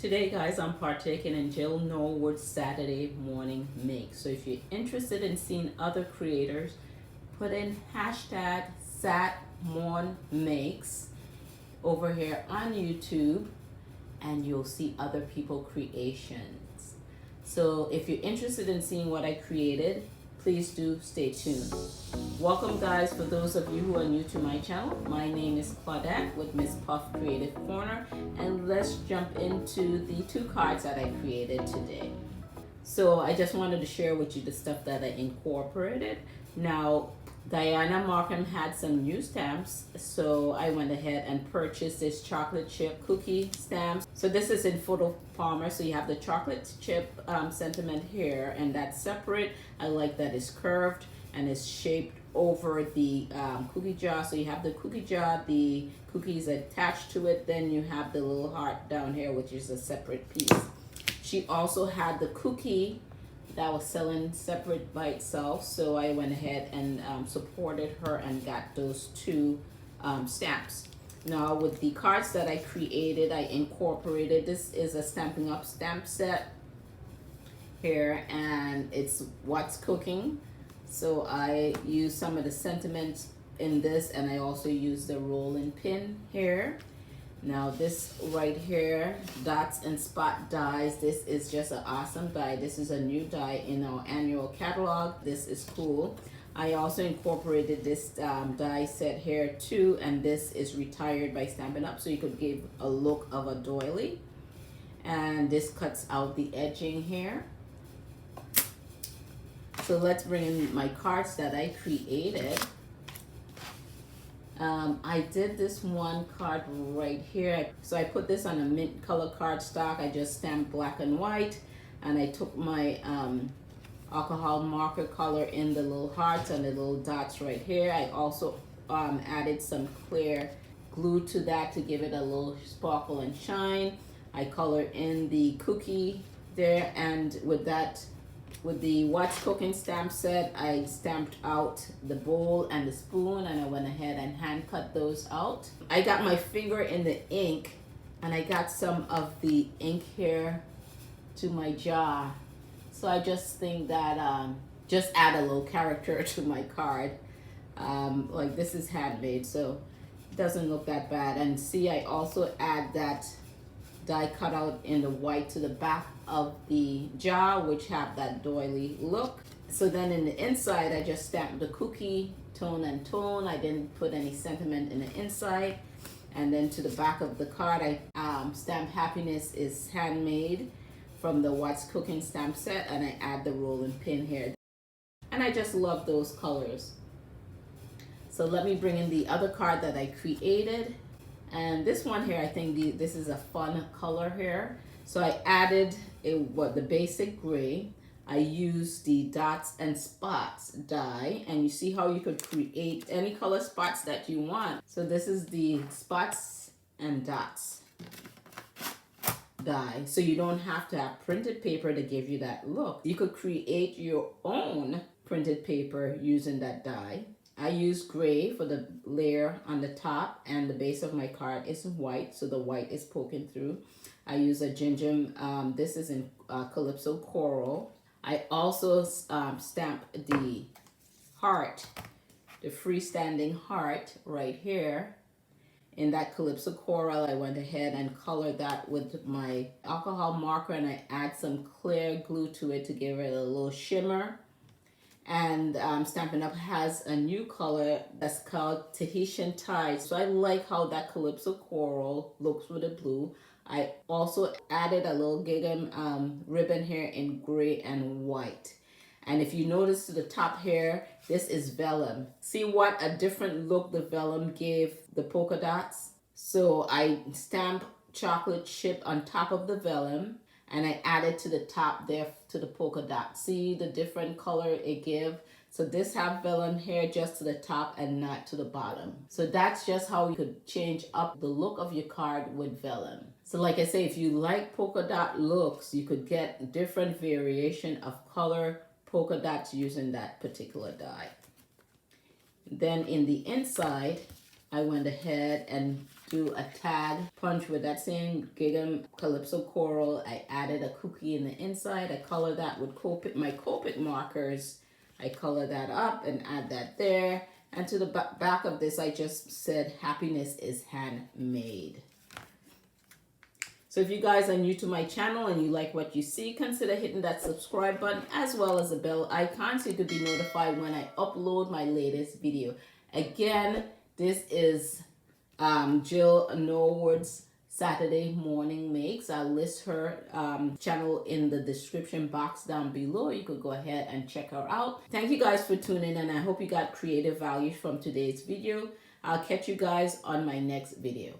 Today, guys, I'm partaking in Jill Norwood's Saturday morning make. So if you're interested in seeing other creators, put in hashtag satmornmakes over here on YouTube and you'll see other people creations. So if you're interested in seeing what I created, please do stay tuned. Welcome, guys. For those of you who are new to my channel, my name is Claudette with Miss Puff Creative Corner, and let's jump into the two cards that I created today. So I just wanted to share with you the stuff that I incorporated. Now, Dianna Marcum had some new stamps, so I went ahead and purchased this chocolate chip cookie stamps. So this is in photo polymer, so you have the chocolate chip sentiment here, and that's separate. I like that it's curved and it's shaped over the cookie jar. So you have the cookie jar, the cookies attached to it, then you have the little heart down here, which is a separate piece. She also had the cookie that was selling separate by itself, so I went ahead and supported her and got those two stamps. Now with the cards that I created, I incorporated, this is a Stampin' Up stamp set here, and it's What's Cooking. So I used some of the sentiments in this, and I also used the rolling pin here. Now this right here, dots and spot dies, this is just an awesome die. This is a new die in our annual catalog. This is cool. I also incorporated this die set here too, and this is retired by Stampin' Up, so you could give a look of a doily. And this cuts out the edging here. So let's bring in my cards that I created. I did this one card right here. So I put this on a mint color cardstock. I just stamped black and white, and I took my alcohol marker color in the little hearts and the little dots right here. I also added some clear glue to that to give it a little sparkle and shine. I colored in the cookie there, and with that, with the What's Cooking stamp set, I stamped out the bowl and the spoon, and I went ahead and hand cut those out. I got my finger in the ink, and I got some of the ink here to my jar. So I just think that just add a little character to my card. Like this is handmade, so it doesn't look that bad. And see, I also add that die cut out in the white to the back of the jar, which have that doily look. So then in the inside, I just stamped the cookie tone and tone. I didn't put any sentiment in the inside. And then to the back of the card, I stamped Happiness is Handmade from the What's Cooking stamp set, and I add the rolling pin here. And I just love those colors. So let me bring in the other card that I created. And this one here, I think this is a fun color here. So I added the basic gray. I used the dots and spots die, and you see how you could create any color spots that you want. So this is the spots and dots die. So you don't have to have printed paper to give you that look. You could create your own printed paper using that die. I use gray for the layer on the top, and the base of my card is white, so the white is poking through. I use a ginger, this is in Calypso Coral. I also stamped the heart, the freestanding heart right here. In that Calypso Coral, I went ahead and colored that with my alcohol marker, and I add some clear glue to it to give it a little shimmer. And Stampin' Up has a new color that's called Tahitian Tide. So I like how that Calypso Coral looks with the blue. I also added a little gingham ribbon here in gray and white. And if you notice to the top here, this is vellum. See what a different look the vellum gave the polka dots? So I stamped chocolate chip on top of the vellum, and I added to the top there to the polka dot. See the different color it give? So this have vellum here just to the top and not to the bottom. So that's just how you could change up the look of your card with vellum. So like I say, if you like polka dot looks, you could get different variation of color polka dots using that particular die. Then in the inside, I went ahead and do a tag punch with that same Gingham Calypso coral. I added a cookie in the inside. I color that with my Copic markers. I color that up and add that there. And to the back of this, I just said happiness is handmade. So if you guys are new to my channel and you like what you see, consider hitting that subscribe button as well as the bell icon so you could be notified when I upload my latest video. Again, this is Jill Norwood's Saturday Morning Makes. I'll list her channel in the description box down below. You could go ahead and check her out. Thank you guys for tuning in, and I hope you got creative value from today's video. I'll catch you guys on my next video.